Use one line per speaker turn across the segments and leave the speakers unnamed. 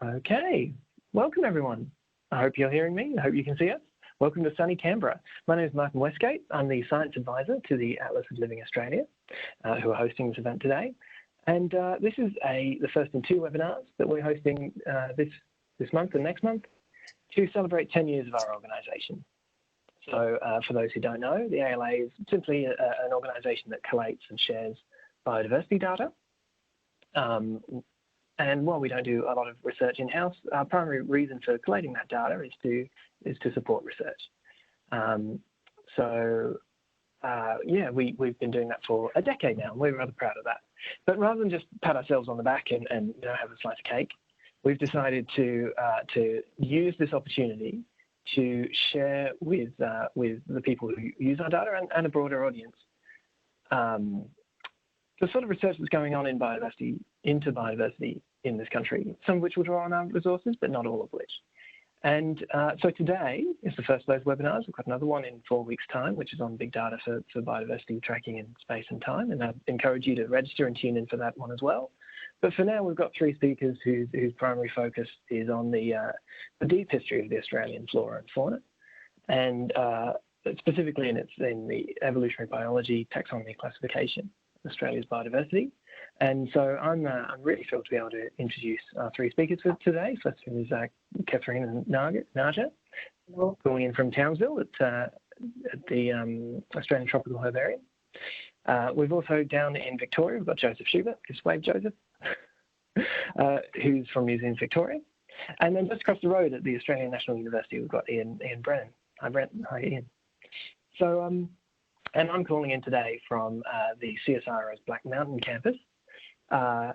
Okay, welcome everyone. I hope you're hearing me. I hope you can see us. Welcome to sunny Canberra. My name is Martin Westgate. I'm the Science Advisor to the Atlas of Living Australia, who are hosting this event today. And this is the first in 2 webinars that we're hosting this month and next month to celebrate 10 years of our organisation. So for those who don't know, the ALA is simply an organisation that collates and shares biodiversity data. And while we don't do a lot of research in-house, our primary reason for collating that data is to support research. Yeah, we've been doing that for a decade now, and we're rather proud of that. But rather than just pat ourselves on the back and have a slice of cake, we've decided to use this opportunity to share with the people who use our data and a broader audience the sort of research that's going on in biodiversity, into biodiversity in this country, some of which will draw on our resources, but not all of which. And so today is the first of those webinars. We've got another one in 4 weeks' time, which is on big data for biodiversity tracking in space and time. And I encourage you to register and tune in for that one as well. But for now, we've got 3 speakers whose primary focus is on the deep history of the Australian flora and fauna, and specifically in the evolutionary biology taxonomy classification, Australia's biodiversity. And so I'm really thrilled to be able to introduce our 3 speakers for today. First one is Katharine Nargar, calling in from Townsville at the Australian Tropical Herbarium. We've also down in Victoria, we've got Joseph Schubert, just wave Joseph, who's from New Zealand, Victoria. And then just across the road at the Australian National University, we've got Ian Brennan. Hi, Brent. Hi, Ian. So, and I'm calling in today from the CSIRO's Black Mountain campus. I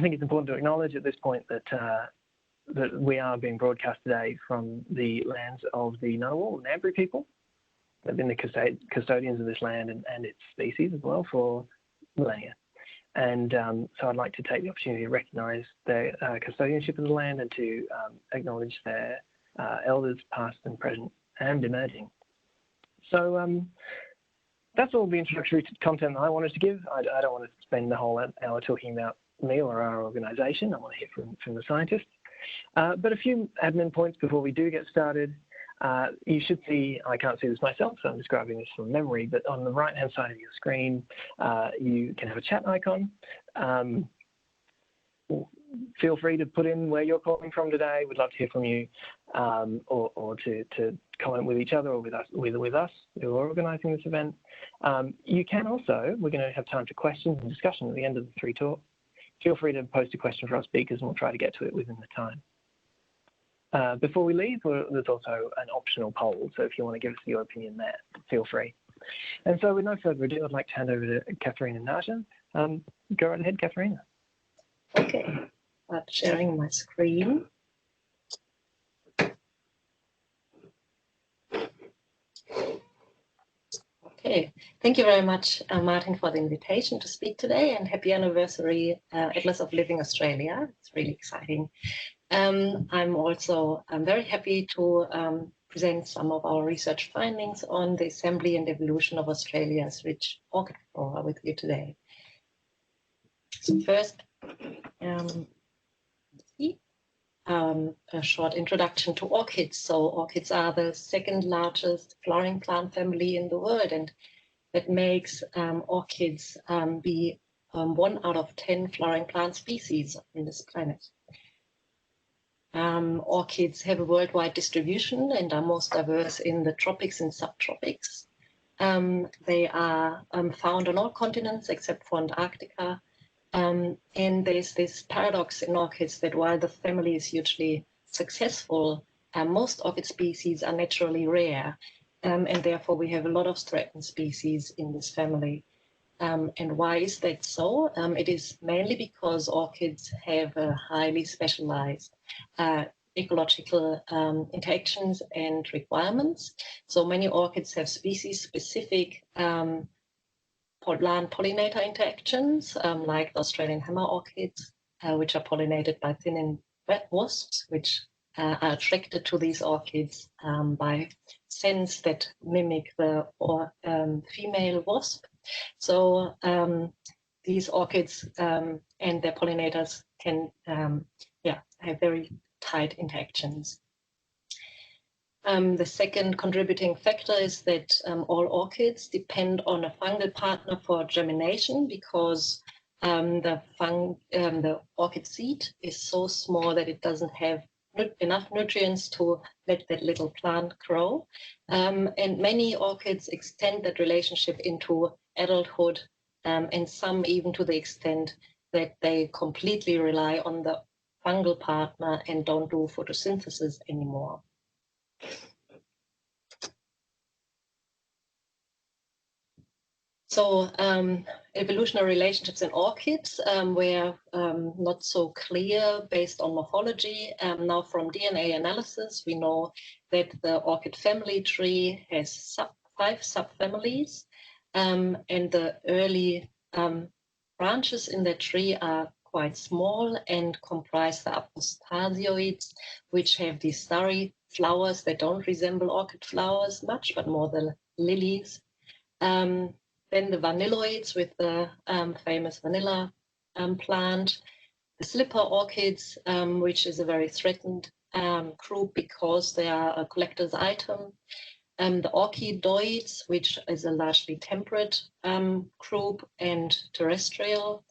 think it's important to acknowledge at this point that that we are being broadcast today from the lands of the Ngunnawal and Ngambri people. They've been the custodians of this land and its species as well for millennia. And so I'd like to take the opportunity to recognise their custodianship of the land and to acknowledge their elders past and present and emerging. So that's all the introductory content that I wanted to give. I don't want to spend the whole hour talking about me or our organisation. I want to hear from the scientists. But a few admin points before we do get started. You should see, I can't see this myself, so I'm describing this from memory, but on the right-hand side of your screen, you can have a chat icon. Feel free to put in where you're calling from today. We'd love to hear from you, or to comment with each other or with us who are organising this event. You can also, we're going to have time for questions and discussion at the end of the 3 talks. Feel free to post a question for our speakers and we'll try to get to it within the time. Before we leave, there's also an optional poll, so if you want to give us your opinion there, feel free. And so with no further ado, I'd like to hand over to Katharine Nargar. Go right ahead, Katharine.
Okay, I'm sharing my screen. Okay, thank you very much, Martin, for the invitation to speak today, and happy anniversary, Atlas of Living Australia. It's really exciting. I'm also very happy to present some of our research findings on the assembly and evolution of Australia's rich orchid flora with you today. So first, a short introduction to orchids. So orchids are the 2nd largest flowering plant family in the world, and that makes orchids be 1 out of 10 flowering plant species on this planet. Orchids have a worldwide distribution and are most diverse in the tropics and subtropics. They are found on all continents except for Antarctica. And there's this paradox in orchids that while the family is hugely successful, most orchid species are naturally rare. And therefore we have a lot of threatened species in this family. And why is that so? It is mainly because orchids have a highly specialized ecological interactions and requirements. So many orchids have species-specific plant pollinator interactions, like the Australian hammer orchids, which are pollinated by thin and wet wasps, which are attracted to these orchids by scents that mimic the female wasp. So these orchids and their pollinators can have very tight interactions. The second contributing factor is that all orchids depend on a fungal partner for germination, because the orchid seed is so small that it doesn't have enough nutrients to let that little plant grow. And many orchids extend that relationship into adulthood, and some even to the extent that they completely rely on the fungal partner and don't do photosynthesis anymore. So evolutionary relationships in orchids were not so clear based on morphology. Now from DNA analysis, we know that the orchid family tree has 5 subfamilies, and the early branches in the tree are quite small and comprise the apostasioids, which have these starry flowers that don't resemble orchid flowers much, but more the lilies. Then the vanilloids with the famous vanilla plant, the slipper orchids, which is a very threatened group because they are a collector's item, the orchidoids, which is a largely temperate group, and terrestrial.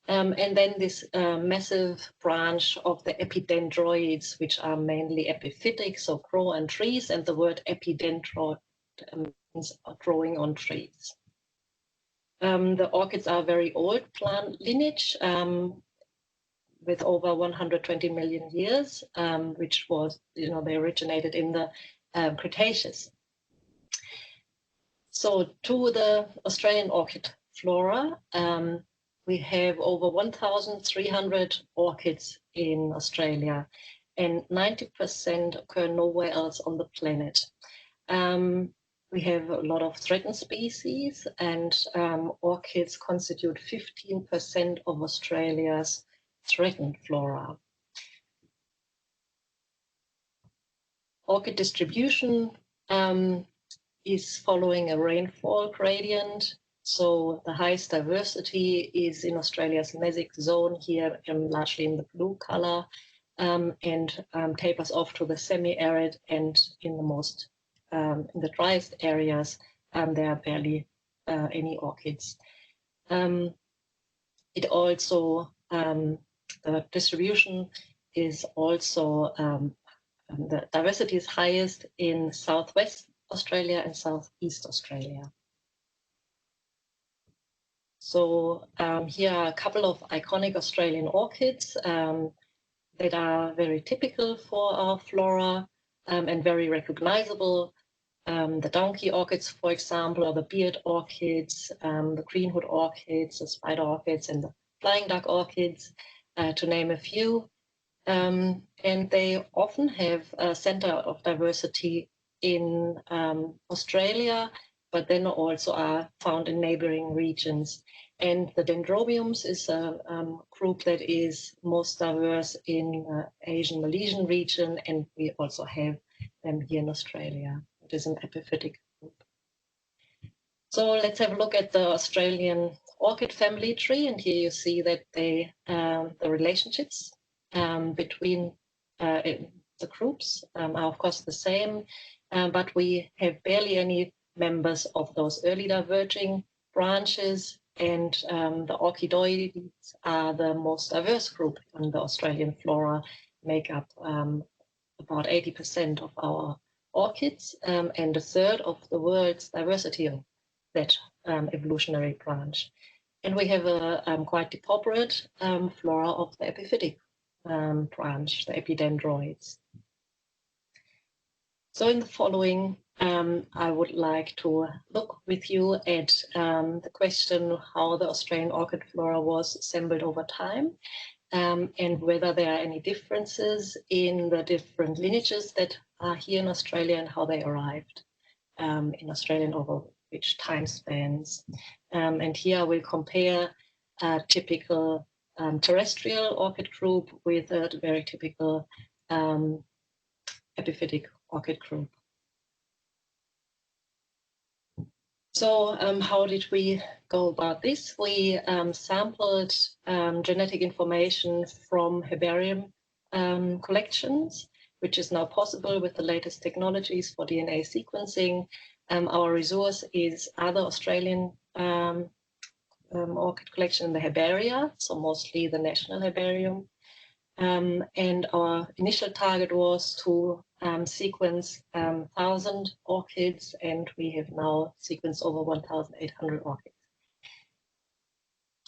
And then this massive branch of the epidendroids, which are mainly epiphytic, so grow on trees, and the word epidendroid means growing on trees. The orchids are a very old plant lineage with over 120 million years, which was, they originated in the Cretaceous. So to the Australian orchid flora, we have over 1,300 orchids in Australia, and 90% occur nowhere else on the planet. We have a lot of threatened species, and orchids constitute 15% of Australia's threatened flora. Orchid distribution is following a rainfall gradient. So the highest diversity is in Australia's mesic zone here, largely in the blue color, and tapers off to the semi-arid, and in the most in the driest areas, there are barely any orchids. It also, the distribution is also, the diversity is highest in Southwest Australia and Southeast Australia. So here are a couple of iconic Australian orchids that are very typical for our flora and very recognizable. The donkey orchids, for example, or the beard orchids, the greenhood orchids, the spider orchids, and the flying duck orchids, to name a few. And they often have a center of diversity in Australia, but then also are found in neighboring regions. And the Dendrobiums is a group that is most diverse in Asian Malaysian region, and we also have them here in Australia. It is an epiphytic group. So let's have a look at the Australian orchid family tree, and here you see that they, the relationships between the groups are of course the same, but we have barely any members of those early diverging branches, and the orchidoids are the most diverse group in the Australian flora, make up about 80% of our orchids, and a third of the world's diversity of that evolutionary branch. And we have a quite depauperate flora of the epiphytic branch, the epidendroids. So in the following, I would like to look with you at the question how the Australian orchid flora was assembled over time, and whether there are any differences in the different lineages that are here in Australia and how they arrived in Australia and over which time spans. And here I will compare a typical terrestrial orchid group with a very typical epiphytic orchid group. So how did we go about this? We sampled genetic information from herbarium collections, which is now possible with the latest technologies for DNA sequencing. Our resource is other Australian orchid collection in the herbaria, so mostly the National Herbarium. And our initial target was to sequence 1,000 orchids, and we have now sequenced over 1,800 orchids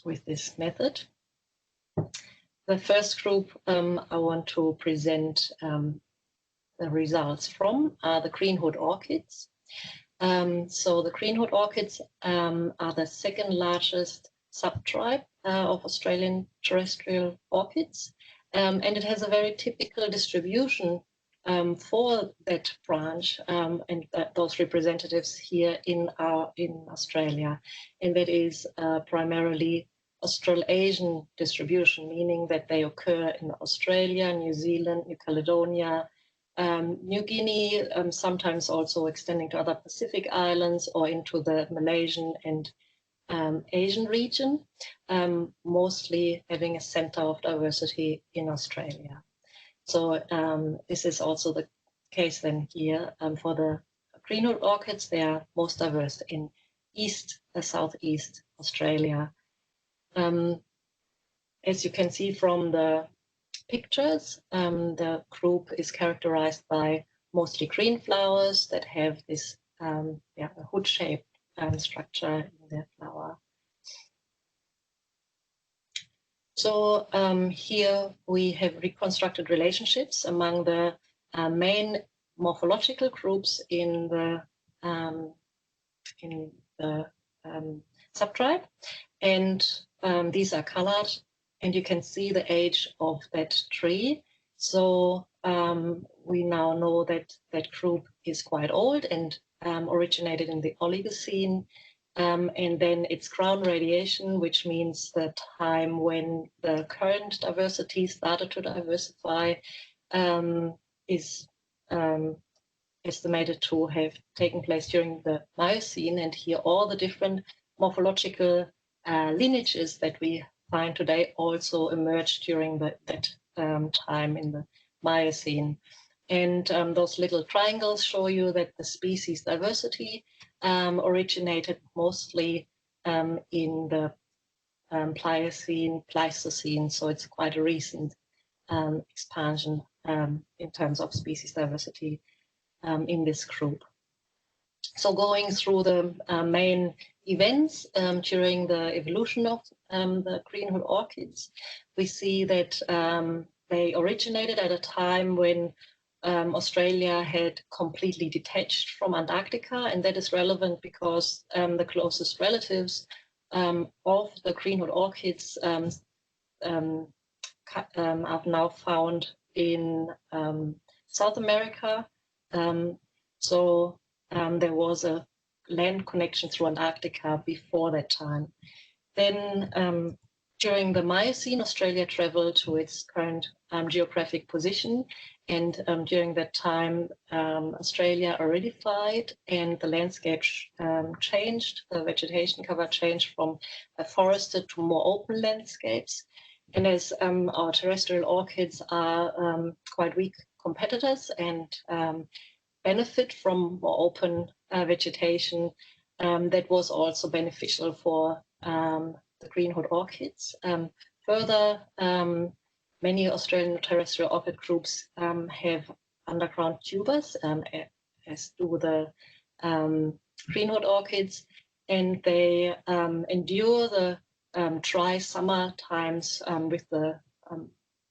with this method. The first group I want to present the results from are the Greenhood orchids. So the Greenhood orchids are the second largest subtribe of Australian terrestrial orchids. And it has a very typical distribution for that branch and those representatives here in Australia. And that is primarily Australasian distribution, meaning that they occur in Australia, New Zealand, New Caledonia, New Guinea, sometimes also extending to other Pacific islands or into the Malaysian and Asian region, mostly having a center of diversity in Australia. So this is also the case then here for the Greenhood orchids. They are most diverse in Southeast Australia. As you can see from the pictures, the group is characterized by mostly green flowers that have this hood-shaped structure in their flower. So here we have reconstructed relationships among the main morphological groups in the subtribe, and these are colored, and you can see the age of that tree. So we now know that that group is quite old and originated in the Oligocene. And then it's crown radiation, which means the time when the current diversity started to diversify, is estimated to have taken place during the Miocene. And here all the different morphological lineages that we find today also emerged during that time in the Miocene. And those little triangles show you that the species diversity originated mostly in the Pleistocene, so it's quite a recent expansion in terms of species diversity in this group. So going through the main events during the evolution of the Greenhood orchids, we see that they originated at a time when Australia had completely detached from Antarctica, and that is relevant because the closest relatives of the Greenhood orchids are now found in South America. So there was a land connection through Antarctica before that time. Then during the Miocene, Australia traveled to its current geographic position, and during that time, Australia aridified and the landscape changed, the vegetation cover changed from forested to more open landscapes. And as our terrestrial orchids are quite weak competitors and benefit from more open vegetation, that was also beneficial for the Greenhood orchids. Further, many Australian terrestrial orchid groups have underground tubers, as do the Greenhood orchids, and they endure the dry summer times with the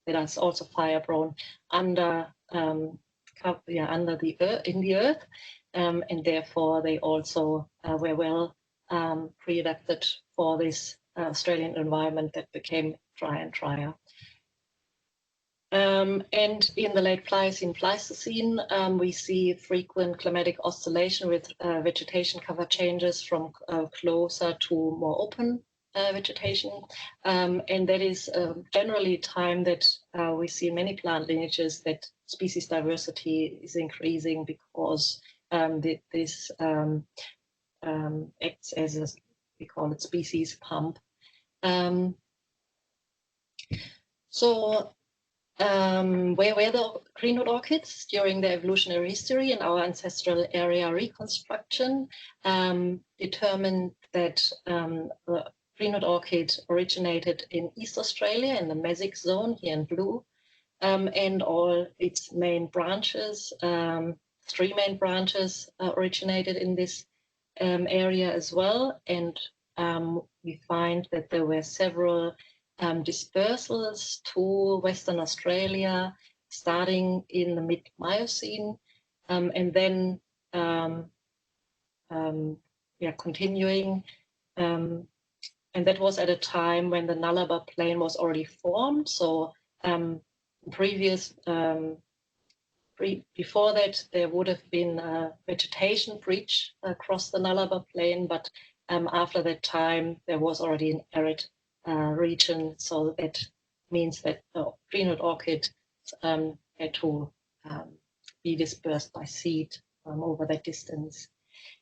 that is also fire-prone under the earth, in the earth, and therefore they also were well pre-adapted for this Australian environment that became dry and drier. And in the late Pliocene, Pleistocene, we see frequent climatic oscillation with vegetation cover changes from closer to more open vegetation. And that is generally time that we see in many plant lineages that species diversity is increasing because this acts as a, we call it species pump. Where were the greenhood orchids during their evolutionary history? And our ancestral area reconstruction determined that the greenhood orchid originated in East Australia in the Mesic zone here in blue, and all its main branches, 3 main branches originated in this area as well. And we find that there were several dispersals to Western Australia, starting in the mid-Miocene, and then continuing. And that was at a time when the Nullarbor Plain was already formed. So before that, there would have been a vegetation breach across the Nullarbor Plain, but after that time, there was already an arid region. So that means that the greenhood orchid had to be dispersed by seed over that distance.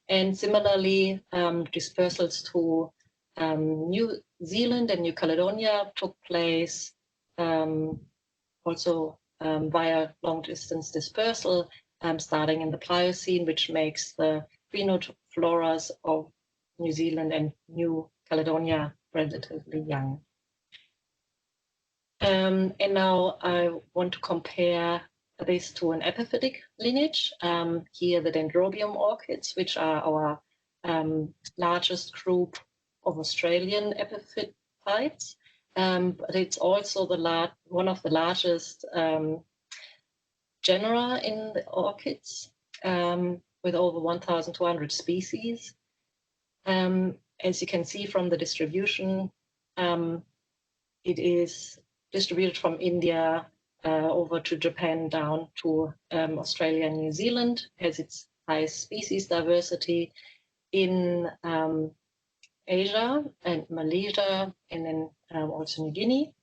And similarly, dispersals to New Zealand and New Caledonia took place also via long-distance dispersal, starting in the Pliocene, which makes the greenhood floras of New Zealand and New Caledonia relatively young. And now I want to compare this to an epiphytic lineage. Here, the Dendrobium orchids, which are our largest group of Australian epiphytes. But it's also one of the largest genera in the orchids, with over 1,200 species. As you can see from the distribution, it is distributed from India over to Japan down to Australia and New Zealand, has its highest species diversity in Asia and Malaysia, and then also New Guinea.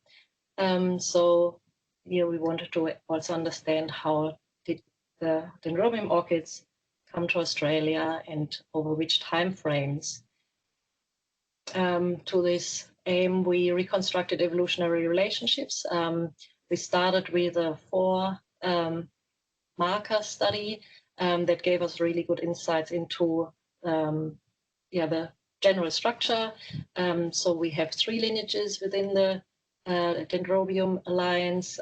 So here we wanted to also understand how did the Dendrobium orchids come to Australia and over which time frames. To this aim, we reconstructed evolutionary relationships. We started with a 4 marker study that gave us really good insights into the general structure. So we have 3 lineages within the Dendrobium alliance.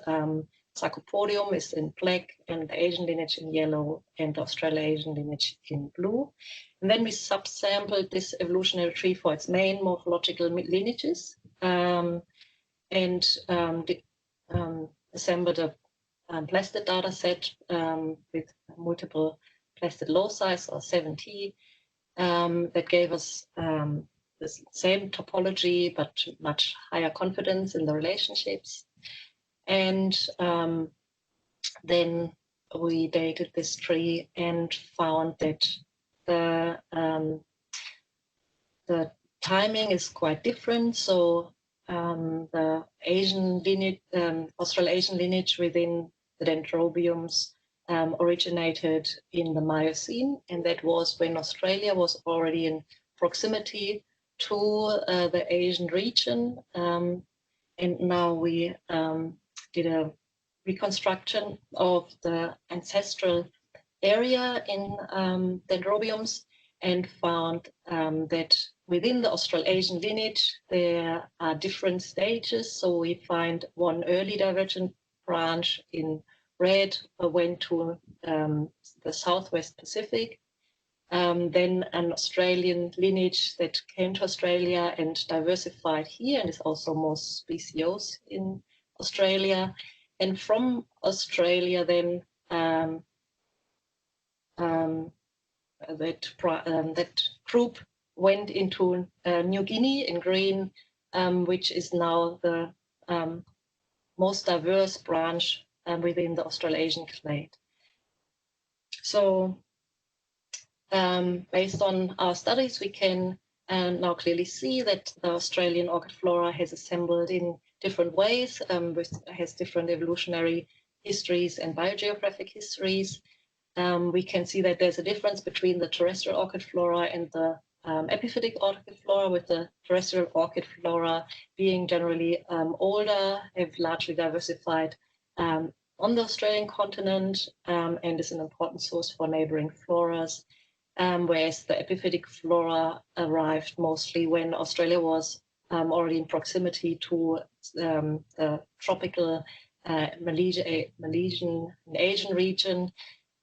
Sarcopodium is in black, and the Asian lineage in yellow, and the Australasian lineage in blue. And then we subsampled this evolutionary tree for its main morphological lineages, and assembled a plastid data set with multiple plastid loci, or 70, that gave us the same topology, but much higher confidence in the relationships. And then we dated this tree and found that the timing is quite different. So the Asian lineage, Australasian lineage within the Dendrobiums originated in the Miocene, and that was when Australia was already in proximity to the Asian region. And now we did a reconstruction of the ancestral area in Dendrobiums and found that within the Australasian lineage, there are different stages. So we find one early divergent branch in red went to the Southwest Pacific. Then an Australian lineage that came to Australia and diversified here and is also most speciose in Australia. And from Australia then that group went into New Guinea in green, which is now the most diverse branch within the Australasian clade. So based on our studies, we can now clearly see that the Australian orchid flora has assembled in different ways, has different evolutionary histories and biogeographic histories. we can see that there's a difference between the terrestrial orchid flora and the epiphytic orchid flora, with the terrestrial orchid flora being generally older, have largely diversified on the Australian continent, and is an important source for neighboring floras, whereas the epiphytic flora arrived mostly when Australia was already in proximity to the tropical Malaysian and Asian region.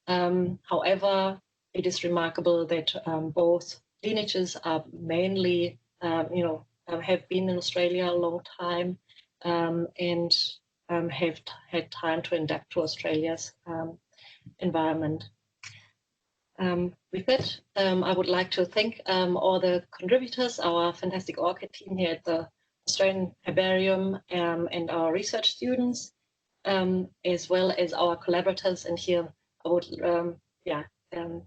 However, it is remarkable that both lineages are mainly, have been in Australia a long time, and have had time to adapt to Australia's environment. With that, I would like to thank all the contributors, our fantastic orchid team here at the Australian Herbarium, and our research students, as well as our collaborators. And here I would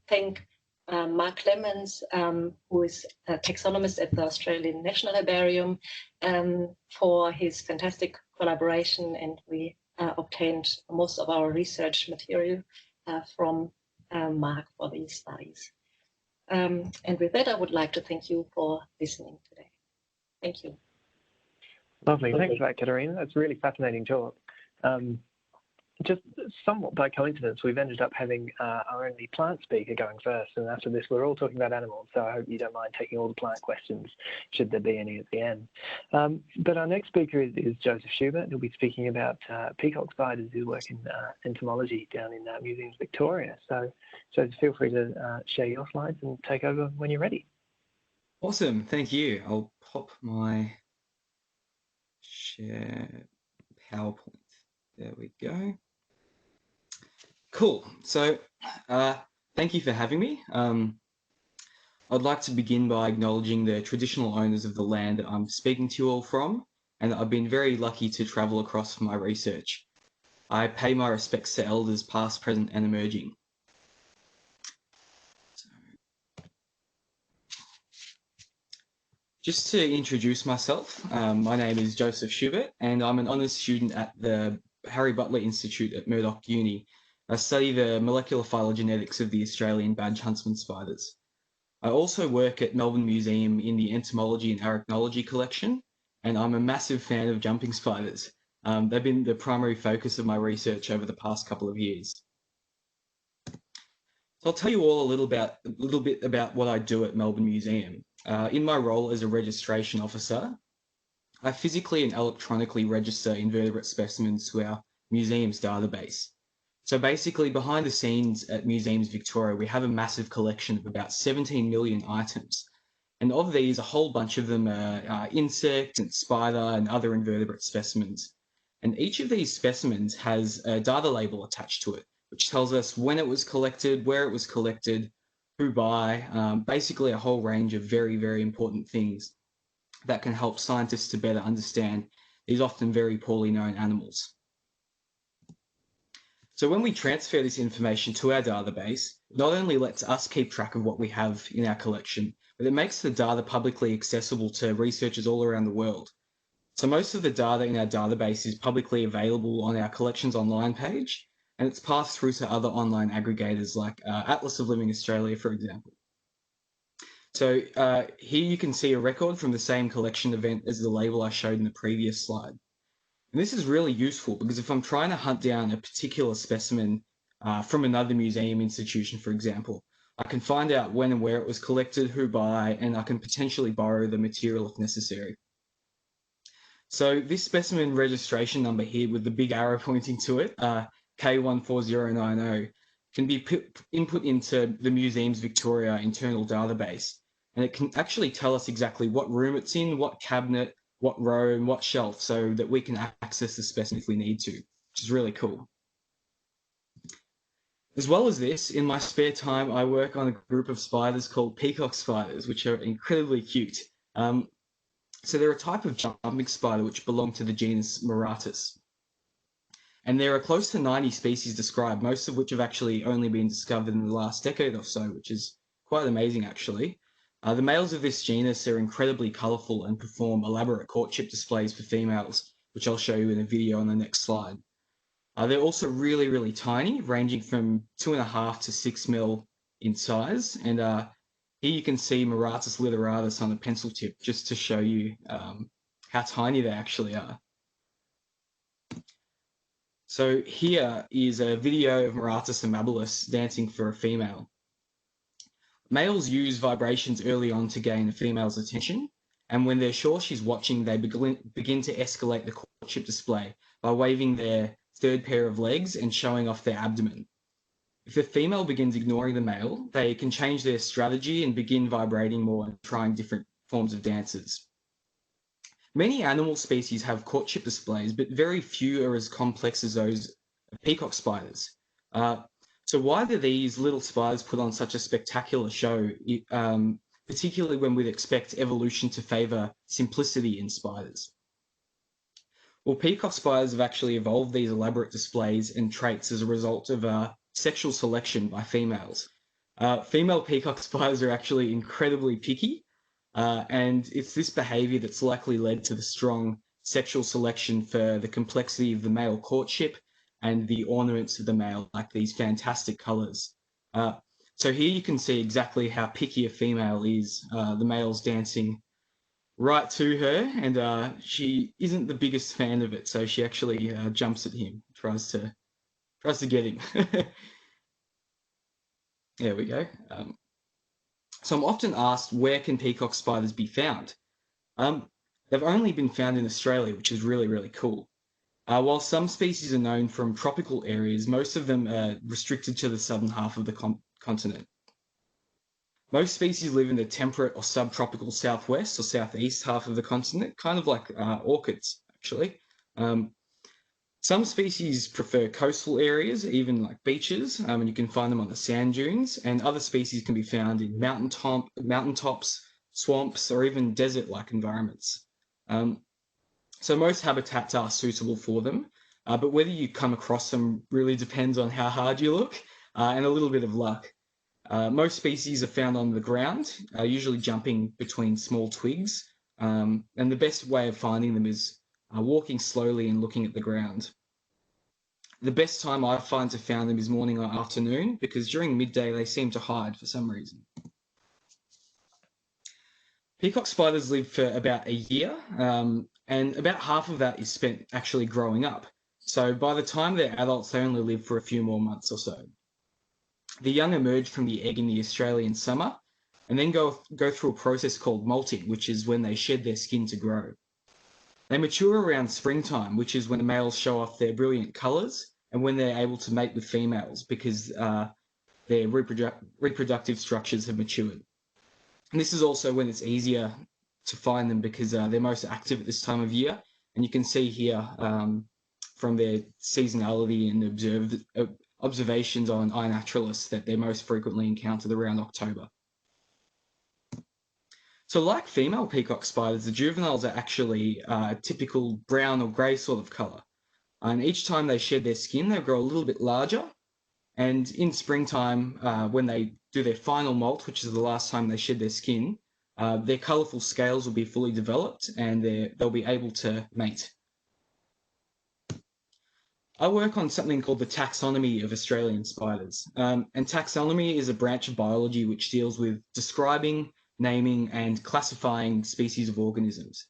thank Mark Clemens, who is a taxonomist at the Australian National Herbarium, for his fantastic collaboration, and we obtained most of our research material from Mark for these studies. And with that, I would like to thank you for listening today. Thank you.
Lovely. Thanks for that, Katharine. That's a really fascinating talk. Just somewhat by coincidence, we've ended up having our only plant speaker going first, and after this we're all talking about animals, so I hope you don't mind taking all the plant questions, should there be any at the end. But our next speaker is Joseph Schubert, who'll be speaking about peacock spiders who work in entomology down in Museums Victoria. So Joseph, feel free to share your slides and take over when you're ready.
Awesome, thank you. I'll pop my share PowerPoint. There we go. Cool. So thank you for having me. I'd like to begin by acknowledging the traditional owners of the land that I'm speaking to you all from, and that I've been very lucky to travel across for my research. I pay my respects to elders past, present, and emerging. So, just to introduce myself, my name is Joseph Schubert, and I'm an honours student at the Harry Butler Institute at Murdoch Uni. I study the molecular phylogenetics of the Australian badge huntsman spiders. I also work at Melbourne Museum in the entomology and arachnology collection, and I'm a massive fan of jumping spiders. They've been the primary focus of my research over the past couple of years. So I'll tell you all a little bit about what I do at Melbourne Museum. In my role as a registration officer, I physically and electronically register invertebrate specimens to our museum's database. So basically, behind the scenes at Museums Victoria, we have a massive collection of about 17 million items. And of these, a whole bunch of them are insect and spider and other invertebrate specimens. And each of these specimens has a data label attached to it, which tells us when it was collected, where it was collected, who by, basically a whole range of very, very important things that can help scientists to better understand these often very poorly known animals. So when we transfer this information to our database, it not only lets us keep track of what we have in our collection, but it makes the data publicly accessible to researchers all around the world. So most of the data in our database is publicly available on our Collections Online page, and it's passed through to other online aggregators like Atlas of Living Australia, for example. So here you can see a record from the same collection event as the label I showed in the previous slide. And this is really useful because if I'm trying to hunt down a particular specimen from another museum institution, for example, I can find out when and where it was collected, who by, and I can potentially borrow the material if necessary. So this specimen registration number here with the big arrow pointing to it, K14090, can be input into the Museums Victoria internal database. And it can actually tell us exactly what room it's in, what cabinet, what row and what shelf, so that we can access the specimen if we need to, which is really cool. As well as this, in my spare time, I work on a group of spiders called peacock spiders, which are incredibly cute. So they're a type of jumping spider which belong to the genus Muratus. And there are close to 90 species described, most of which have actually only been discovered in the last decade or so, which is quite amazing actually. The males of this genus are incredibly colourful and perform elaborate courtship displays for females, which I'll show you in a video on the next slide. They're also really, really tiny, ranging from 2.5 to 6 mil in size. And here you can see Miratus literatus on a pencil tip, just to show you how tiny they actually are. So here is a video of Miratus amabilis dancing for a female. Males use vibrations early on to gain a female's attention, and when they're sure she's watching, they begin to escalate the courtship display by waving their third pair of legs and showing off their abdomen. If the female begins ignoring the male, they can change their strategy and begin vibrating more and trying different forms of dances. Many animal species have courtship displays, but very few are as complex as those of peacock spiders. So why do these little spiders put on such a spectacular show, particularly when we'd expect evolution to favour simplicity in spiders? Well, peacock spiders have actually evolved these elaborate displays and traits as a result of sexual selection by females. Female peacock spiders are actually incredibly picky, and it's this behaviour that's likely led to the strong sexual selection for the complexity of the male courtship and the ornaments of the male, like these fantastic colours. So here you can see exactly how picky a female is. The male's dancing right to her, and she isn't the biggest fan of it, so she actually jumps at him, tries to get him. There we go. So I'm often asked, where can peacock spiders be found? They've only been found in Australia, which is really, really cool. While some species are known from tropical areas, most of them are restricted to the southern half of the continent. Most species live in the temperate or subtropical southwest or southeast half of the continent, kind of like orchids, actually. Some species prefer coastal areas, even like beaches, and you can find them on the sand dunes, and other species can be found in mountaintops, swamps, or even desert-like environments. So most habitats are suitable for them, but whether you come across them really depends on how hard you look and a little bit of luck. Most species are found on the ground, usually jumping between small twigs, and the best way of finding them is walking slowly and looking at the ground. The best time I find to find them is morning or afternoon, because during midday they seem to hide for some reason. Peacock spiders live for about a year, and about half of that is spent actually growing up. So by the time they're adults, they only live for a few more months or so. The young emerge from the egg in the Australian summer, and then go through a process called molting, which is when they shed their skin to grow. They mature around springtime, which is when the males show off their brilliant colours and when they're able to mate with females because their reproductive structures have matured. And this is also when it's easier to find them because they're most active at this time of year. And you can see here from their seasonality and observations on iNaturalist that they're most frequently encountered around October. So like female peacock spiders, the juveniles are actually a typical brown or grey sort of colour. And each time they shed their skin, they grow a little bit larger. And in springtime, when they do their final molt, which is the last time they shed their skin, their colourful scales will be fully developed and they'll be able to mate. I work on something called the taxonomy of Australian spiders. And taxonomy is a branch of biology which deals with describing, naming, and classifying species of organisms.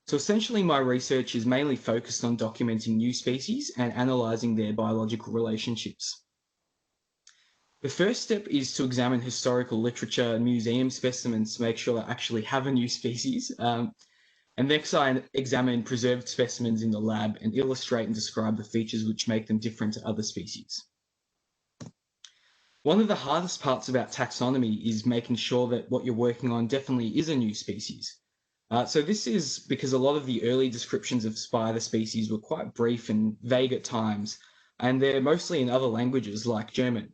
So essentially my research is mainly focused on documenting new species and analysing their biological relationships. The first step is to examine historical literature and museum specimens to make sure they actually have a new species. And next I examine preserved specimens in the lab and illustrate and describe the features which make them different to other species. One of the hardest parts about taxonomy is making sure that what you're working on definitely is a new species. So this is because a lot of the early descriptions of spider species were quite brief and vague at times, and they're mostly in other languages like German.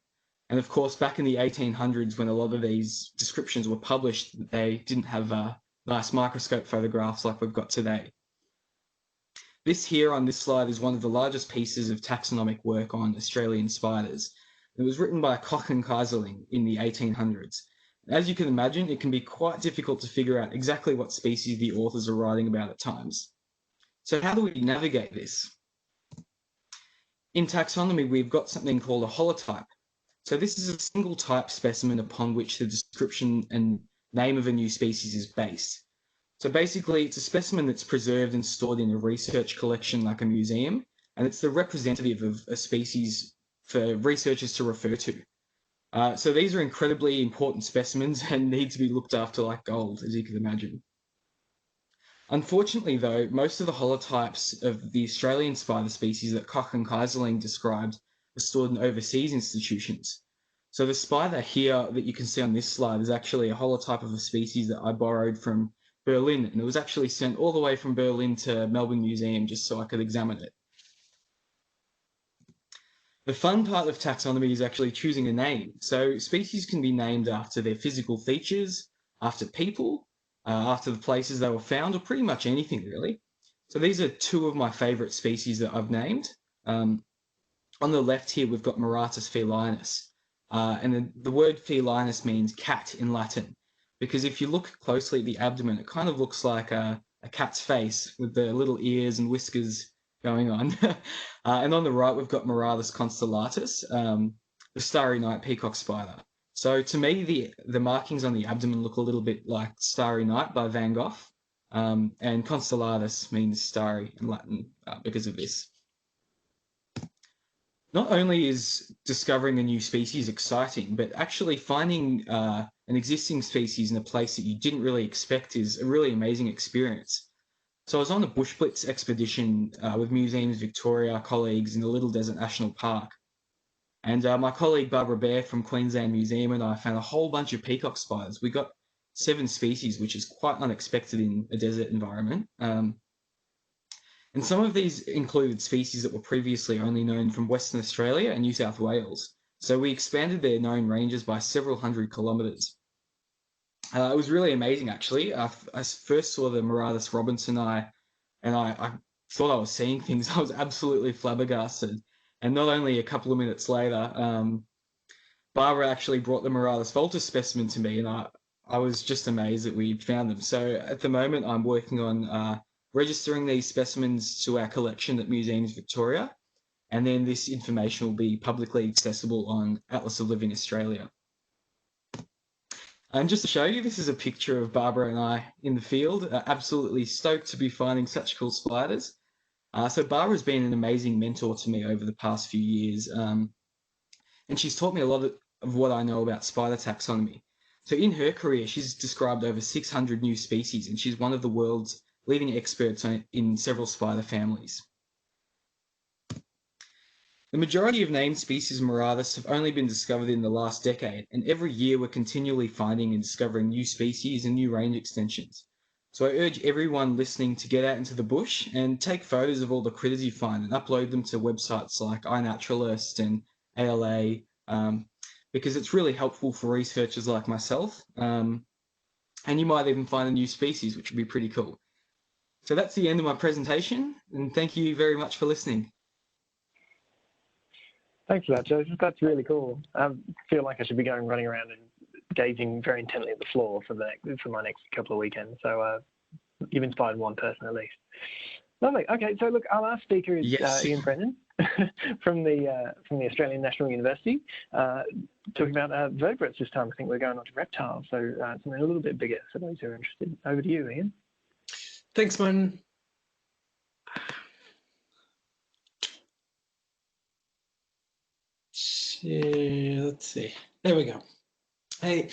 And of course, back in the 1800s, when a lot of these descriptions were published, they didn't have nice microscope photographs like we've got today. This here on this slide is one of the largest pieces of taxonomic work on Australian spiders. It was written by Koch and Kaiserling in the 1800s. As you can imagine, it can be quite difficult to figure out exactly what species the authors are writing about at times. So how do we navigate this? in taxonomy, we've got something called a holotype. So this is a single type specimen upon which the description and name of a new species is based. So basically, it's a specimen that's preserved and stored in a research collection like a museum, and it's the representative of a species for researchers to refer to. So these are incredibly important specimens and need to be looked after like gold, as you can imagine. Unfortunately, though, most of the holotypes of the Australian spider species that Koch and Keyserling described are stored in overseas institutions. So the spider here that you can see on this slide is actually a holotype of a species that I borrowed from Berlin, and it was actually sent all the way from Berlin to Melbourne Museum just so I could examine it. The fun part of taxonomy is actually choosing a name. So species can be named after their physical features, after people, after the places they were found, or pretty much anything really. So these are two of my favourite species that I've named. On the left here, we've got Muratus felinus. And the word felinus means cat in Latin, because if you look closely at the abdomen, it kind of looks like a cat's face with the little ears and whiskers going on. And on the right, we've got Muratus constellatus, the starry night peacock spider. So to me, the markings on the abdomen look a little bit like Starry Night by Van Gogh, and constellatus means starry in Latin because of this. Not only is discovering a new species exciting, but actually finding an existing species in a place that you didn't really expect is a really amazing experience. So I was on a bush blitz expedition with Museums Victoria colleagues in the Little Desert National Park. And my colleague Barbara Bear from Queensland Museum and I found a whole bunch of peacock spiders. We got 7 species, which is quite unexpected in a desert environment. And some of these included species that were previously only known from Western Australia and New South Wales. So we expanded their known ranges by several hundred kilometres. It was really amazing, actually. I first saw the Muratus robinsoni, and I thought I was seeing things. I was absolutely flabbergasted. And not only a couple of minutes later, Barbara actually brought the Muratus vultus specimen to me, and I was just amazed that we'd found them. So at the moment, I'm working on registering these specimens to our collection at Museums Victoria, and then this information will be publicly accessible on Atlas of Living Australia. And just to show you, this is a picture of Barbara and I in the field, absolutely stoked to be finding such cool spiders. So Barbara's been an amazing mentor to me over the past few years, and she's taught me a lot of what I know about spider taxonomy. So in her career, she's described over 600 new species, and she's one of the world's leading experts in several spider families. The majority of named species of Muratus have only been discovered in the last decade, and every year we're continually finding and discovering new species and new range extensions. So I urge everyone listening to get out into the bush and take photos of all the critters you find and upload them to websites like iNaturalist and ALA, because it's really helpful for researchers like myself. And you might even find a new species, which would be pretty cool. So that's the end of my presentation, and thank you very much for listening.
Thanks for that, Joseph. That's really cool. I feel like I should be running around and gazing very intently at the floor for my next couple of weekends. So you've inspired one person at least. Lovely. Okay, so look, our last speaker is Ian Brennan from the Australian National University, talking about vertebrates this time. I think we're going on to reptiles, so something a little bit bigger for those who are interested. Over to you, Ian.
Thanks, Martin. Let's see. There we go. Hey,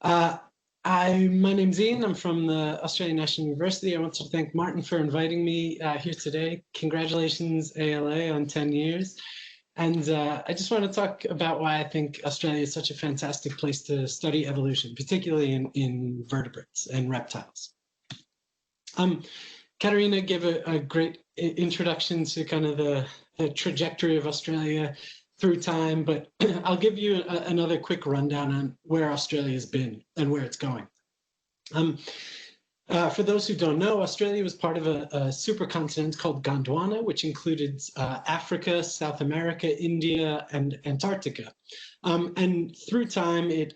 my name's Ian. I'm from the Australian National University. I want to thank Martin for inviting me here today. Congratulations, ALA, on 10 years. And I just want to talk about why I think Australia is such a fantastic place to study evolution, particularly in vertebrates and reptiles. Katharine gave a great introduction to kind of the trajectory of Australia through time, but I'll give you another quick rundown on where Australia's been and where it's going. For those who don't know, Australia was part of a supercontinent called Gondwana, which included Africa, South America, India, and Antarctica. And through time, it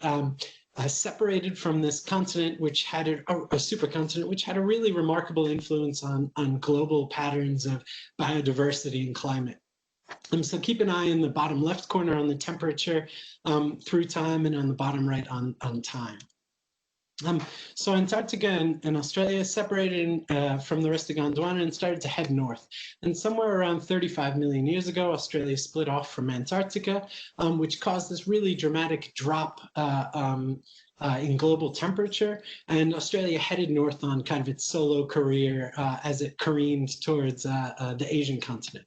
separated from this continent, which had a supercontinent, which had a really remarkable influence on global patterns of biodiversity and climate. So keep an eye in the bottom left corner on the temperature through time, and on the bottom right on time. So Antarctica and Australia separated from the rest of Gondwana and started to head north. And somewhere around 35 million years ago, Australia split off from Antarctica, which caused this really dramatic drop in global temperature. And Australia headed north on kind of its solo career as it careened towards the Asian continent.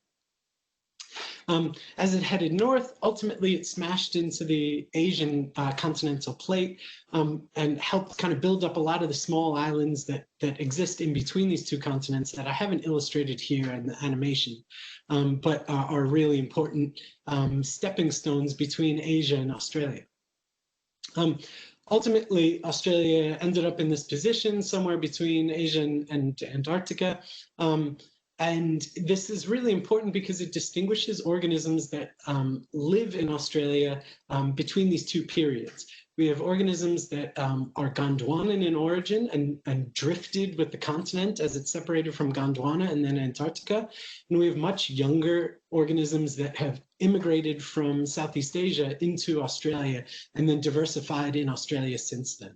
As it headed north, ultimately it smashed into the Asian continental plate and helped kind of build up a lot of the small islands that exist in between these two continents that I haven't illustrated here in the animation, but are really important stepping stones between Asia and Australia. Ultimately, Australia ended up in this position somewhere between Asia and Antarctica. And this is really important because it distinguishes organisms that live in Australia between these two periods. We have organisms that are Gondwanan in origin and drifted with the continent as it separated from Gondwana and then Antarctica. And we have much younger organisms that have immigrated from Southeast Asia into Australia and then diversified in Australia since then.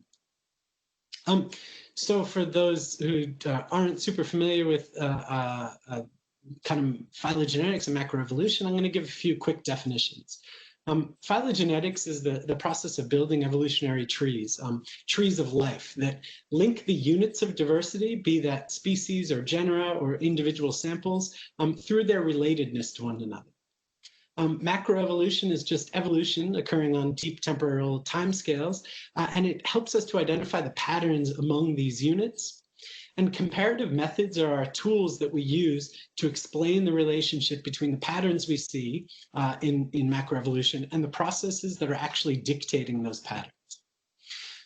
So for those who aren't super familiar with kind of phylogenetics and macroevolution, I'm going to give a few quick definitions. Phylogenetics is the process of building evolutionary trees, trees of life that link the units of diversity, be that species or genera or individual samples, through their relatedness to one another. Macroevolution is just evolution occurring on deep temporal timescales, and it helps us to identify the patterns among these units. And comparative methods are our tools that we use to explain the relationship between the patterns we see in macroevolution and the processes that are actually dictating those patterns.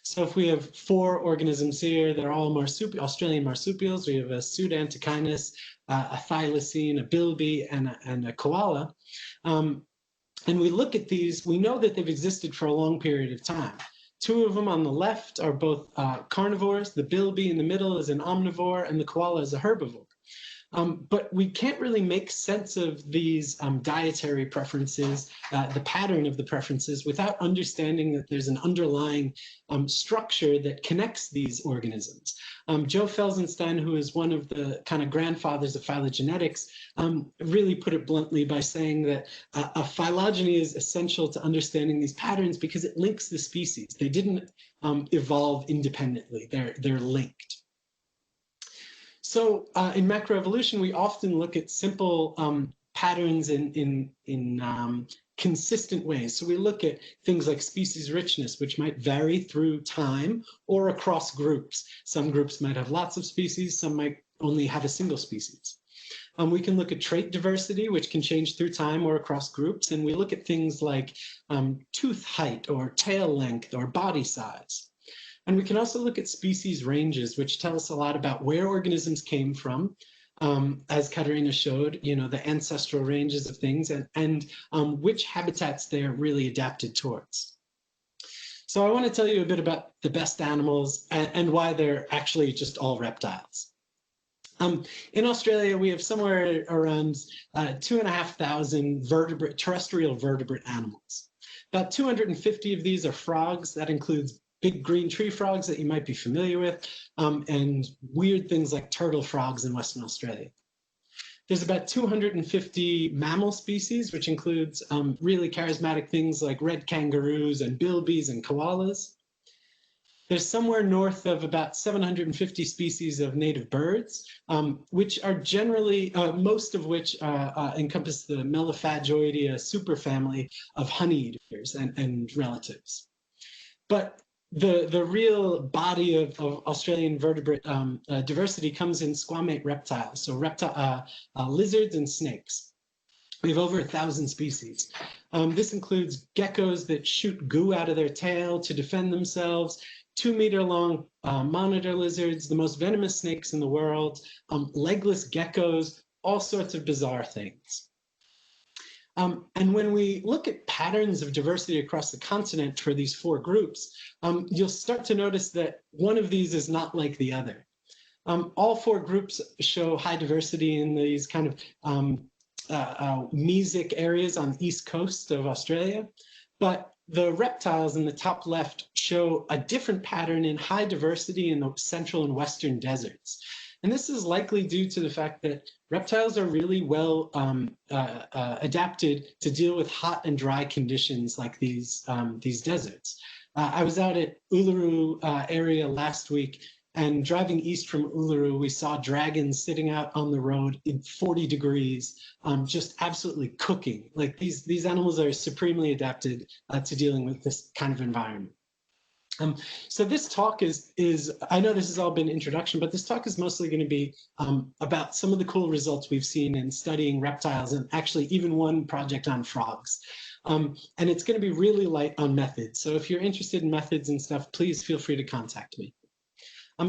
So if we have 4 organisms here, they're all Australian marsupials. We have a pseudantechinus, a thylacine, a bilby, and a koala. And we look at these, we know that they've existed for a long period of time. 2 of them on the left are both carnivores. The bilby in the middle is an omnivore, and the koala is a herbivore. But we can't really make sense of these dietary preferences, the pattern of the preferences, without understanding that there's an underlying structure that connects these organisms. Joe Felsenstein, who is one of the kind of grandfathers of phylogenetics, really put it bluntly by saying that a phylogeny is essential to understanding these patterns because it links the species. They didn't evolve independently. They're linked. So in macroevolution, we often look at simple patterns in consistent ways. So we look at things like species richness, which might vary through time or across groups. Some groups might have lots of species, some might only have a single species. We can look at trait diversity, which can change through time or across groups. And we look at things like tooth height or tail length or body size. And we can also look at species ranges, which tell us a lot about where organisms came from, as Katharina showed, you know, the ancestral ranges of things and which habitats they're really adapted towards. So I want to tell you a bit about the best animals and why they're actually just all reptiles. In Australia, we have somewhere around 2,500 terrestrial vertebrate animals. About 250 of these are frogs. That includes big green tree frogs that you might be familiar with, and weird things like turtle frogs in Western Australia. There's about 250 mammal species, which includes really charismatic things like red kangaroos and bilbies and koalas. There's somewhere north of about 750 species of native birds, which are generally, most of which encompass the Mellophagoidea superfamily of honeyeaters and relatives. But the real body of Australian vertebrate diversity comes in squamate reptiles, so lizards and snakes. We have over 1,000 species. This includes geckos that shoot goo out of their tail to defend themselves, 2-meter-long monitor lizards, the most venomous snakes in the world, legless geckos, all sorts of bizarre things. And when we look at patterns of diversity across the continent for these 4 groups, you'll start to notice that one of these is not like the other. All 4 groups show high diversity in these kind of mesic areas on the east coast of Australia. But the reptiles in the top left show a different pattern in high diversity in the central and western deserts. And this is likely due to the fact that reptiles are really well adapted to deal with hot and dry conditions like these deserts. I was out at Uluru area last week, and driving east from Uluru, we saw dragons sitting out on the road in 40 degrees, just absolutely cooking. Like these animals are supremely adapted to dealing with this kind of environment. So this talk is, I know this has all been introduction, but this talk is mostly going to be about some of the cool results we've seen in studying reptiles, and actually even one project on frogs. And it's going to be really light on methods. So if you're interested in methods and stuff, please feel free to contact me.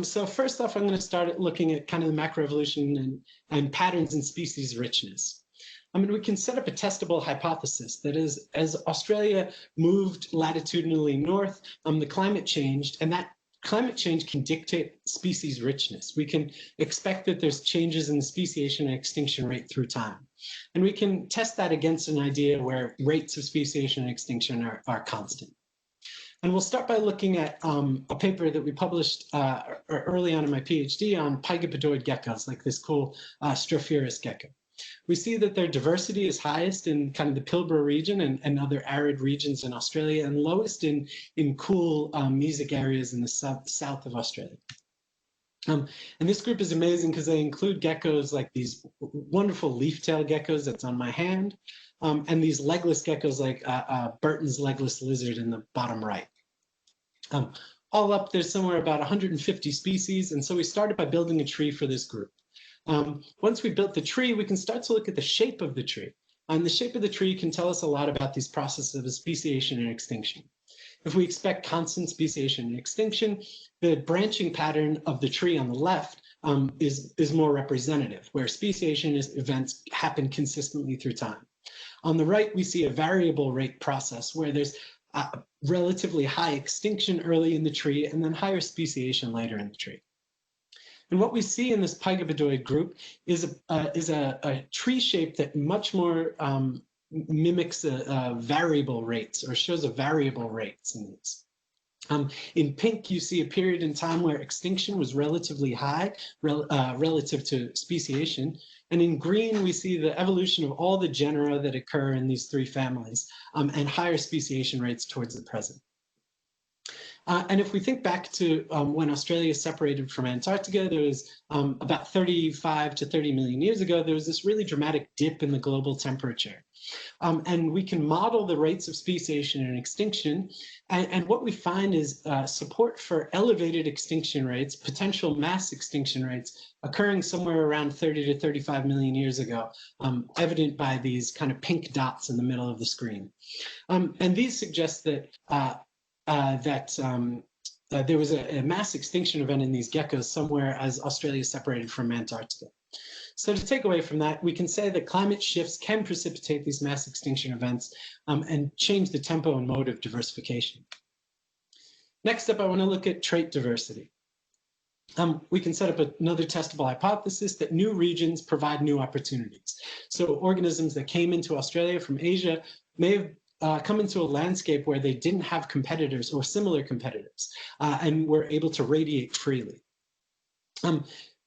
So first off, I'm going to start looking at kind of the macroevolution and patterns in species richness. I mean, we can set up a testable hypothesis that is, as Australia moved latitudinally north, the climate changed, and that climate change can dictate species richness. We can expect that there's changes in the speciation and extinction rate through time. And we can test that against an idea where rates of speciation and extinction are constant. And we'll start by looking at a paper that we published early on in my PhD on pygopodoid geckos, like this cool Strophaeus gecko. We see that their diversity is highest in kind of the Pilbara region and other arid regions in Australia, and lowest in cool mesic areas in the south of Australia. And this group is amazing because they include geckos like these wonderful leaf-tailed geckos that's on my hand, and these legless geckos like Burton's legless lizard in the bottom right. All up, there's somewhere about 150 species, and so we started by building a tree for this group. Once we built the tree, we can start to look at the shape of the tree. And the shape of the tree can tell us a lot about these processes of speciation and extinction. If we expect constant speciation and extinction, the branching pattern of the tree on the left is more representative, where speciation events happen consistently through time. On the right, we see a variable rate process where there's relatively high extinction early in the tree and then higher speciation later in the tree. And what we see in this pygopodoid group is a tree shape that much more mimics variable rates, or shows a variable rates in these. In pink, you see a period in time where extinction was relatively high relative to speciation. And in green, we see the evolution of all the genera that occur in these three families, and higher speciation rates towards the present. And if we think back to when Australia separated from Antarctica, there was about 35 to 30 million years ago, there was this really dramatic dip in the global temperature. And we can model the rates of speciation and extinction. And what we find is support for elevated extinction rates, potential mass extinction rates, occurring somewhere around 30 to 35 million years ago, evident by these kind of pink dots in the middle of the screen. And these suggest that there was a mass extinction event in these geckos somewhere as Australia separated from Antarctica. So to take away from that, we can say that climate shifts can precipitate these mass extinction events and change the tempo and mode of diversification. Next up, I want to look at trait diversity. We can set up another testable hypothesis that new regions provide new opportunities. So organisms that came into Australia from Asia may have come into a landscape where they didn't have competitors or similar competitors, and were able to radiate freely.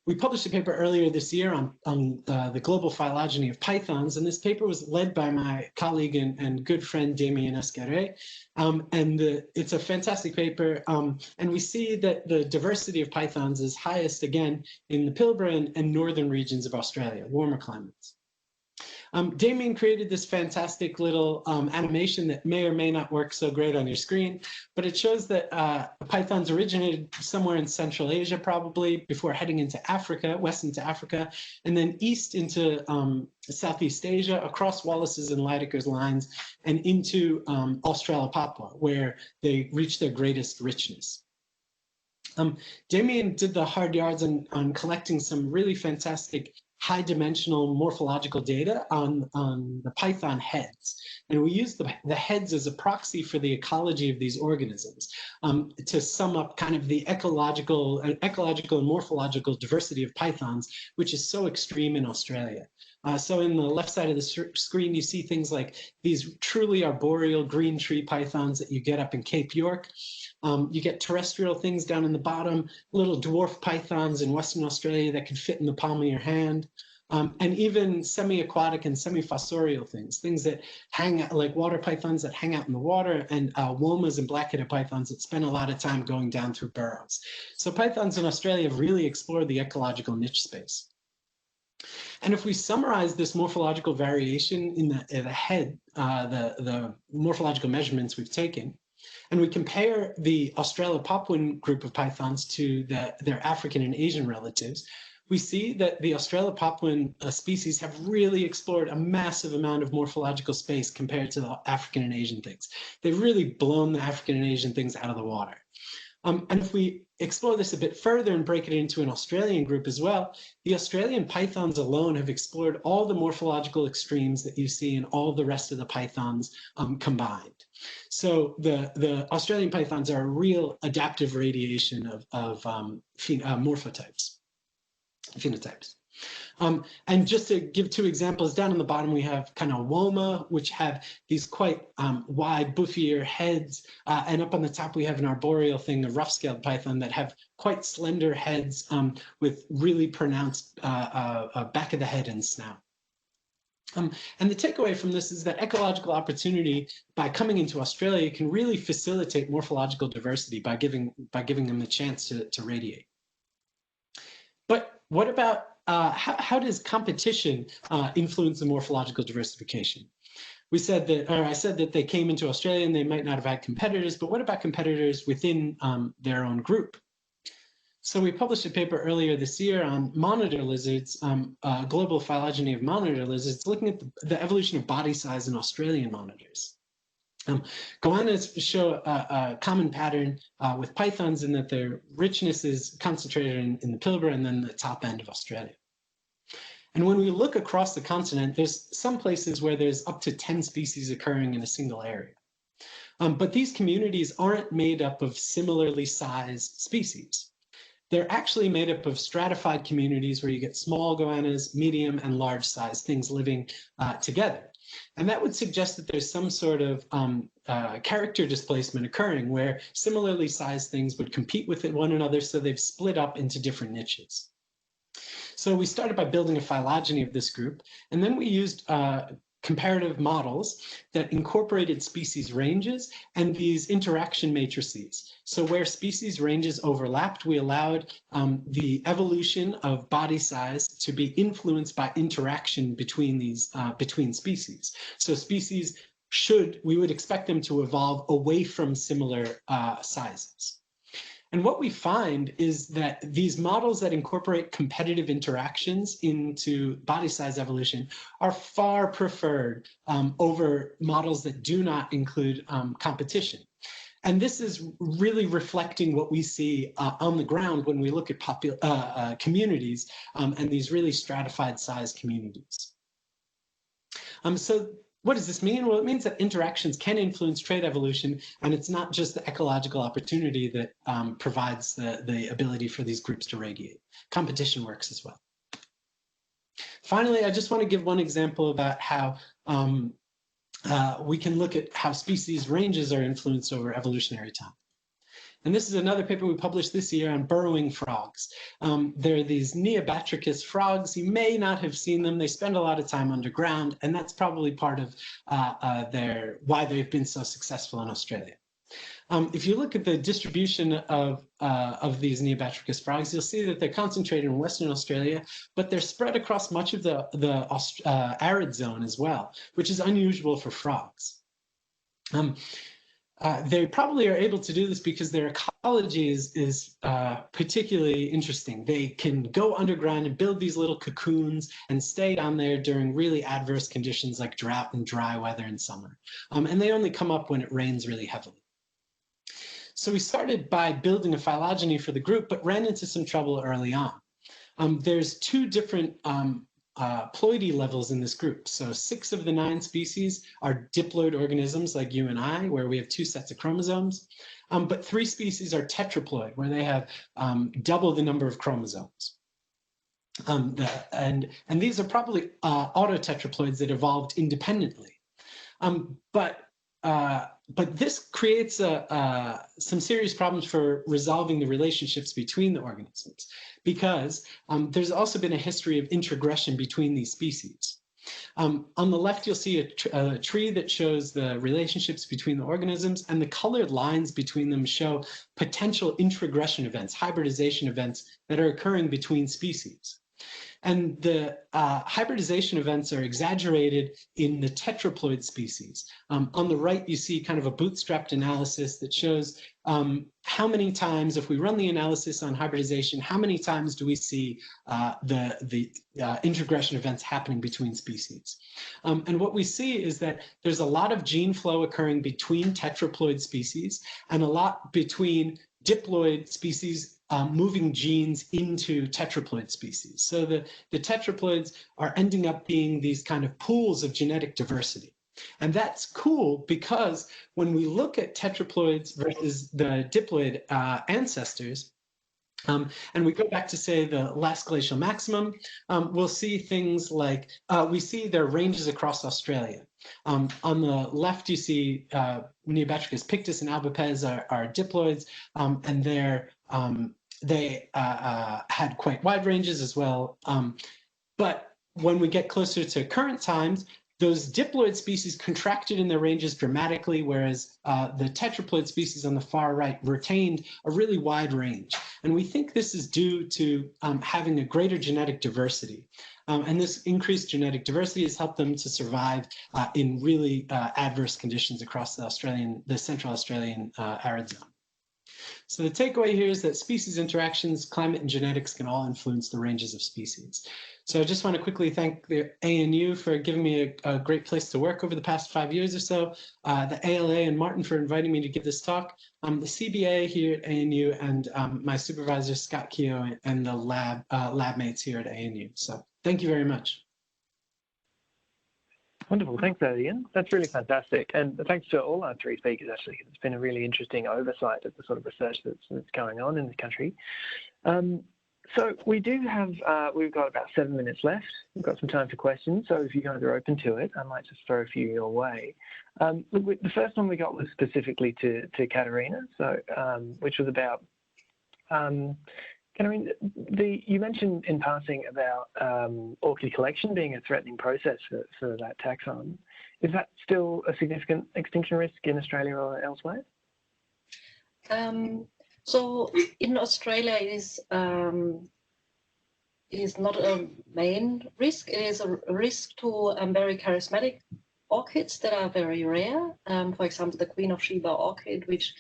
We published a paper earlier this year on the global phylogeny of pythons, and this paper was led by my colleague and good friend Damien Escarret, and it's a fantastic paper, and we see that the diversity of pythons is highest, again, in the Pilbara and northern regions of Australia, warmer climates. Damien created this fantastic little animation that may or may not work so great on your screen, but it shows that pythons originated somewhere in Central Asia, probably, before heading into Africa, west into Africa, and then east into Southeast Asia, across Wallace's and Lydeker's lines, and into Australopapua, where they reached their greatest richness. Damien did the hard yards on collecting some really fantastic high-dimensional morphological data on the python heads. And we use the heads as a proxy for the ecology of these organisms to sum up kind of the ecological and morphological diversity of pythons, which is so extreme in Australia. So in the left side of the screen, you see things like these truly arboreal green tree pythons that you get up in Cape York. You get terrestrial things down in the bottom, little dwarf pythons in Western Australia that can fit in the palm of your hand. And even semi-aquatic and semi-fossorial things that hang out, like water pythons that hang out in the water, and womas and black-headed pythons that spend a lot of time going down through burrows. So pythons in Australia have really explored the ecological niche space. And if we summarize this morphological variation in the head, the morphological measurements we've taken, and we compare the Australopapuan group of pythons to their African and Asian relatives, we see that the Australopapuan species have really explored a massive amount of morphological space compared to the African and Asian things. They've really blown the African and Asian things out of the water. And if we explore this a bit further and break it into an Australian group as well, the Australian pythons alone have explored all the morphological extremes that you see in all the rest of the pythons combined. So the Australian pythons are a real adaptive radiation of phenotypes. And just to give two examples, down on the bottom we have kind of woma, which have these quite wide, buffier heads, and up on the top we have an arboreal thing, a rough-scaled python, that have quite slender heads with really pronounced back of the head and snout. And the takeaway from this is that ecological opportunity, by coming into Australia, can really facilitate morphological diversity by giving them the chance to radiate. But what about how does competition influence the morphological diversification? I said that they came into Australia and they might not have had competitors, but what about competitors within their own group? So we published a paper earlier this year on monitor lizards, global phylogeny of monitor lizards, looking at the evolution of body size in Australian monitors. Goannas show a common pattern with pythons in that their richness is concentrated in the Pilbara and then the top end of Australia. And when we look across the continent, there's some places where there's up to 10 species occurring in a single area. But these communities aren't made up of similarly sized species. They're actually made up of stratified communities where you get small goannas, medium, and large sized things living together. And that would suggest that there's some sort of character displacement occurring where similarly sized things would compete with one another, so they've split up into different niches. So we started by building a phylogeny of this group, and then we used comparative models that incorporated species ranges and these interaction matrices. So where species ranges overlapped, we allowed the evolution of body size to be influenced by interaction between these between species. So species we would expect them to evolve away from similar sizes. And what we find is that these models that incorporate competitive interactions into body size evolution are far preferred over models that do not include competition. And this is really reflecting what we see on the ground when we look at communities and these really stratified size communities. So what does this mean? Well, it means that interactions can influence trait evolution, and it's not just the ecological opportunity that provides the ability for these groups to radiate. Competition works as well. Finally, I just want to give one example about how we can look at how species ranges are influenced over evolutionary time. And this is another paper we published this year on burrowing frogs. There are these Neobatrachus frogs. You may not have seen them. They spend a lot of time underground, and that's probably part of why they've been so successful in Australia. If you look at the distribution of these Neobatrachus frogs, you'll see that they're concentrated in Western Australia, but they're spread across much of the arid zone as well, which is unusual for frogs. They probably are able to do this because their ecology is particularly interesting. They can go underground and build these little cocoons and stay down there during really adverse conditions like drought and dry weather in summer. And they only come up when it rains really heavily. So we started by building a phylogeny for the group, but ran into some trouble early on. There's two different ploidy levels in this group. So 6 of the 9 species are diploid organisms like you and I, where we have 2 sets of chromosomes. But 3 species are tetraploid, where they have double the number of chromosomes. And these are probably autotetraploids that evolved independently. But this creates some serious problems for resolving the relationships between the organisms, because there's also been a history of introgression between these species. On the left, you'll see a tree that shows the relationships between the organisms, and the colored lines between them show potential introgression events, hybridization events that are occurring between species. And the hybridization events are exaggerated in the tetraploid species. On the right, you see kind of a bootstrapped analysis that shows how many times, if we run the analysis on hybridization, how many times do we see the introgression events happening between species. And what we see is that there's a lot of gene flow occurring between tetraploid species and a lot between diploid species moving genes into tetraploid species. So the tetraploids are ending up being these kind of pools of genetic diversity. And that's cool because when we look at tetraploids versus the diploid ancestors, and we go back to, say, the last glacial maximum, we'll see things like, we see their ranges across Australia. On the left, you see Neobatrachus pictus and albopes are diploids, and they had quite wide ranges as well. But when we get closer to current times, those diploid species contracted in their ranges dramatically, whereas the tetraploid species on the far right retained a really wide range. And we think this is due to having a greater genetic diversity. And this increased genetic diversity has helped them to survive in really adverse conditions across the Central Australian arid zone. So the takeaway here is that species interactions, climate, and genetics can all influence the ranges of species. So I just want to quickly thank the ANU for giving me a great place to work over the past 5 years or so, the ALA and Martin for inviting me to give this talk, the CBA here at ANU, and my supervisor, Scott Keogh, and the lab mates here at ANU. So thank you very much.
Wonderful. Thanks, Ian. That's really fantastic. And thanks to all our three speakers, actually. It's been a really interesting oversight of the sort of research that's going on in the country. So we do have, we've got about 7 minutes left. We've got some time for questions. So if you guys are open to it, I might just throw a few your way. The first one we got was specifically to Katharina, so which was about, Katharina, you mentioned in passing about orchid collection being a threatening process for that taxon. Is that still a significant extinction risk in Australia or elsewhere?
So in Australia, it is not a main risk. It is a risk to very charismatic orchids that are very rare. For example, the Queen of Sheba orchid, which,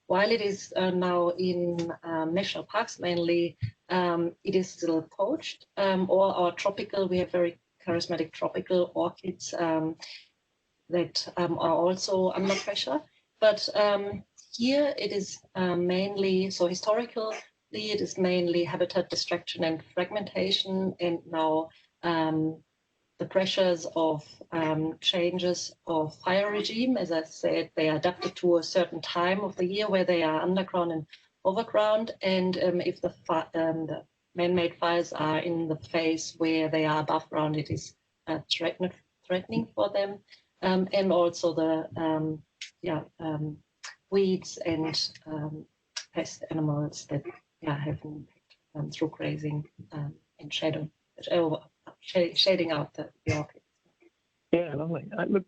while it is now in national parks mainly, it is still poached. Or our tropical, we have very charismatic tropical orchids that are also under pressure. But here it is mainly, so historically it is mainly habitat destruction and fragmentation, and now the pressures of changes of fire regime. As I said, they are adapted to a certain time of the year where they are underground and overground, and if the man-made fires are in the phase where they are above ground, it is threatening for them, and also the weeds and pest animals that have an impact through grazing and shading out the orchids.
Yeah, lovely. Look,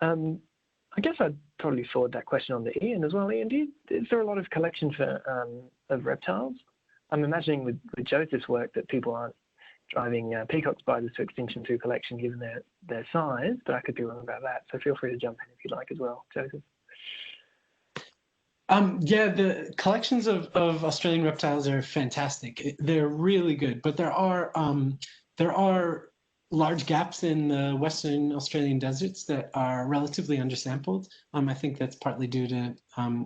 I guess I'd probably forward that question on to Ian as well. Ian, is there a lot of collection of reptiles? I'm imagining with Joseph's work that people aren't driving peacock spiders to extinction through collection given their size, but I could be wrong about that. So feel free to jump in if you like as well, Joseph.
Yeah, the collections of Australian reptiles are fantastic. They're really good, but there are large gaps in the Western Australian deserts that are relatively undersampled. I think that's partly due to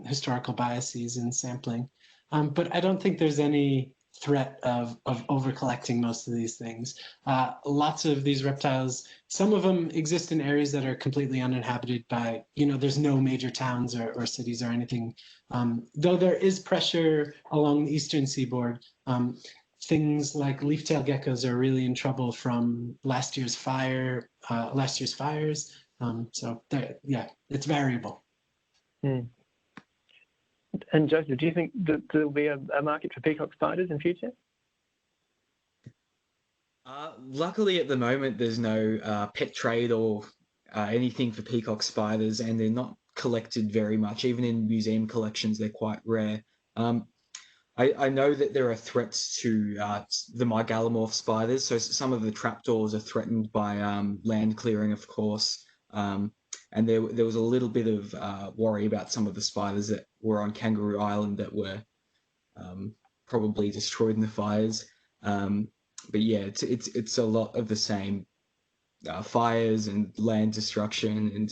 historical biases in sampling. But I don't think there's any threat of over-collecting most of these things. Lots of these reptiles, some of them exist in areas that are completely uninhabited by, there's no major towns or cities or anything. Though there is pressure along the eastern seaboard things like leaf-tailed geckos are really in trouble from last year's fires. So yeah, it's variable.
Mm. And Joseph, do you think that there'll be a market for peacock spiders in future?
Luckily, at the moment, there's no pet trade or anything for peacock spiders, and they're not collected very much. Even in museum collections, they're quite rare. I know that there are threats to the mygalomorph spiders, so some of the trapdoors are threatened by land clearing, of course. And there was a little bit of worry about some of the spiders that were on Kangaroo Island that were probably destroyed in the fires. But yeah, it's a lot of the same fires and land destruction and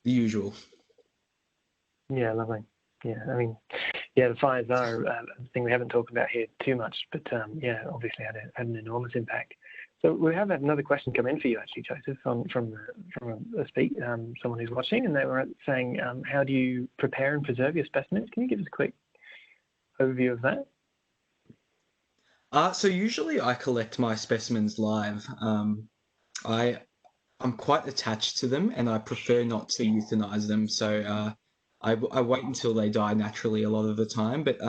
the usual.
Yeah, lovely. Yeah, I mean, yeah, the fires are a thing we haven't talked about here too much, but yeah, obviously had an enormous impact. So we have had another question come in for you, actually, Joseph, from someone who's watching, and they were saying, how do you prepare and preserve your specimens? Can you give us a quick overview of that?
So usually I collect my specimens live. I'm quite attached to them, and I prefer not to euthanize them. So I wait until they die naturally a lot of the time. But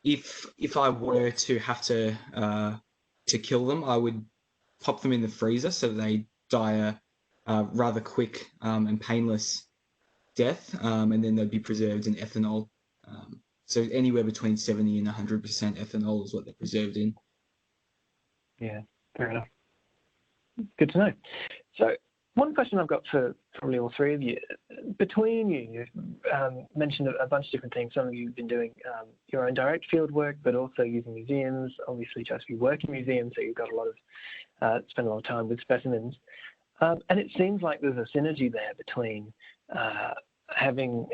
if I were to have to kill them, I would pop them in the freezer so that they die a rather quick and painless death, and then they'd be preserved in ethanol. So anywhere between 70 and 100% ethanol is what they're preserved in.
Yeah, fair enough. Good to know. So one question I've got for probably all three of you, between you, you've mentioned a bunch of different things. Some of you have been doing your own direct field work, but also using museums. Obviously, Joseph, you work in museums, so you've got spend a lot of time with specimens. And it seems like there's a synergy there between having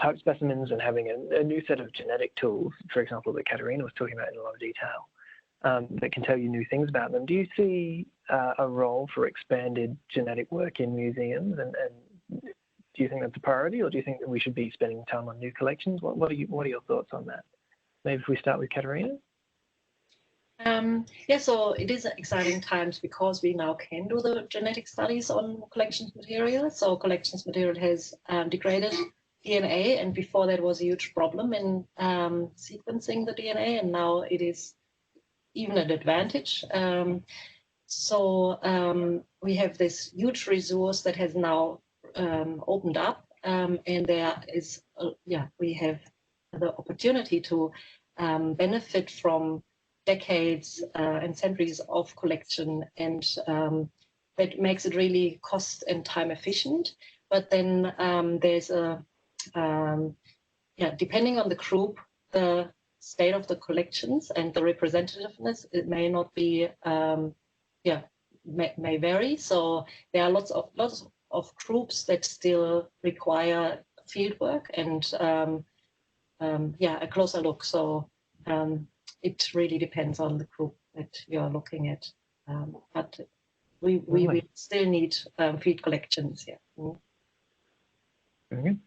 type specimens and having a new set of genetic tools, for example, that Katharine was talking about in a lot of detail, that can tell you new things about them. Do you see a role for expanded genetic work in museums, and do you think that's a priority, or do you think that we should be spending time on new collections? What are your thoughts on that? Maybe if we start with Katharina?
Yeah, so it is exciting times because we now can do the genetic studies on collections material. So collections material has degraded DNA, and before that was a huge problem in sequencing the DNA, and now it is even an advantage. So we have this huge resource that has now opened up, and there is, we have the opportunity to benefit from decades and centuries of collection, and that makes it really cost and time efficient. But then there's depending on the group, the state of the collections and the representativeness, it may not be, may vary. So there are lots of groups that still require field work and a closer look. So it really depends on the group that you're looking at. But we will still need field collections, yeah.
Very good.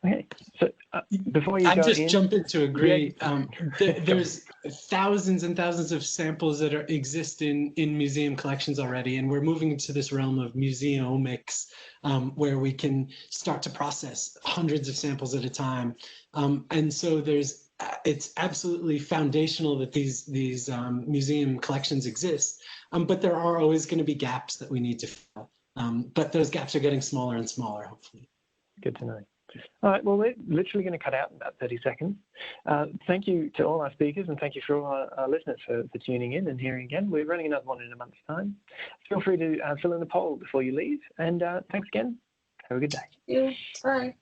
Okay, so before you
jump in to agree. There's thousands and thousands of samples that exist in museum collections already, and we're moving into this realm of museomics, where we can start to process hundreds of samples at a time. And so it's absolutely foundational that these museum collections exist, but there are always going to be gaps that we need to fill. But those gaps are getting smaller and smaller, hopefully.
Good to know. All right, well, we're literally going to cut out in about 30 seconds. Thank you to all our speakers, and thank you for all our listeners for tuning in and hearing again. We're running another one in a month's time. Feel free to fill in the poll before you leave, and thanks again. Have a good day.
Thank you. Bye.